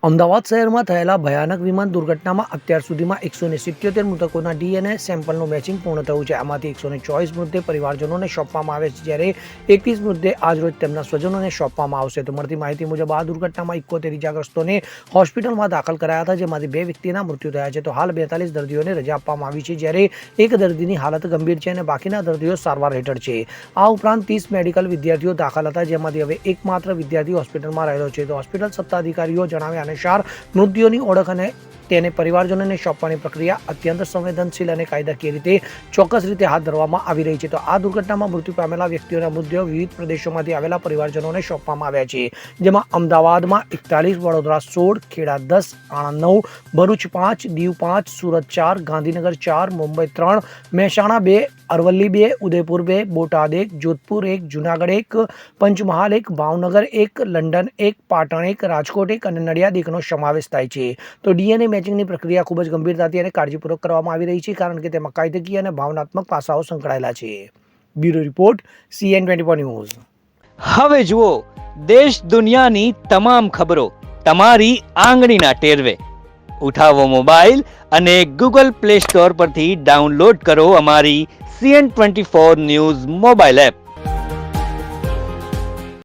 અમદાવાદ શહેરમાં થયેલા ભયાનક વિમાન દુર્ઘટનામાં અત્યાર સુધીમાં 177 મૃતકોના ડીએનએ સેમ્પલનું મેચિંગ પૂર્ણ થયું છે. આમાંથી 124 મૃતદેહ પરિવારજનોને સોંપવામાં આવે છે, જ્યારે 21 મૃતદેહ આજરોજ તેમના સ્વજનોને સોંપવામાં આવશે. તો મળતી માહિતી મુજબ આ દુર્ઘટનામાં 71 ઇજાગ્રસ્તોને હોસ્પિટલમાં દાખલ કરાયા હતા, જેમાંથી 2 વ્યક્તિના મૃત્યુ થયા છે. તો હાલ 42 દર્દીઓને રજા આપવામાં આવી છે, જ્યારે એક દર્દીની હાલત ગંભીર છે અને બાકીના દર્દીઓ સારવાર હેઠળ છે. આ ઉપરાંત 30 મેડિકલ વિદ્યાર્થીઓ દાખલ હતા, જેમાંથી હવે એકમાત્ર વિદ્યાર્થી હોસ્પિટલમાં રહેલો છે. તો હોસ્પિટલ સત્તાધિકારીઓ જણાવ્યા મૃત્યુની ઓળખ અને તેને પરિવારજનોને સોંપવાની પ્રક્રિયા અત્યંત સંવેદનશીલ અને કાયદાકીય રીતે ચોક્કસ રીતે હાથ ધરવામાં આવી રહી છે. તો આ દુર્ઘટનામાં મૃત્યુ પામેલા વ્યક્તિઓના મૃતદેહો વિવિધ પ્રદેશોમાંથી આવેલા પરિવારજનોને સોંપવામાં આવ્યા છે, જેમાં અમદાવાદમાં 41, વડોદરા 16, ખેડા 10, આણંદ 9, ભરૂચ 5, દીવ 5, સુરત 4, ગાંધીનગર 4, મુંબઈ 3, મહેસાણા 2, અરવલ્લી 2, ઉદયપુર 2, બોટાદ 1, જોધપુર 1, જુનાગઢ 1, પંચમહાલ 1, ભાવનગર 1, લંડન 1, પાટણ 1, રાજકોટ 1 અને નડિયાદ 1નો સમાવેશ થાય છે. તો ડીએનએ મેચિંગની પ્રક્રિયા ખૂબ જ ગંભીરતાથી અને કાળજીપૂર્વક કરવામાં આવી રહી છે, કારણ કે તેમાં કાયદાકીય અને ભાવનાત્મક પાસાઓ સંકળાયેલા છે. Bureau report, CN24 news. હવે જુઓ દેશ દુનિયાની તમામ ખબરો તમારી આંગળીના ટેરવે. ઉઠાવો મોબાઈલ અને Google Play Store પરથી ડાઉનલોડ કરો અમારી CN24 ન્યૂઝ મોબાઈલ એપ.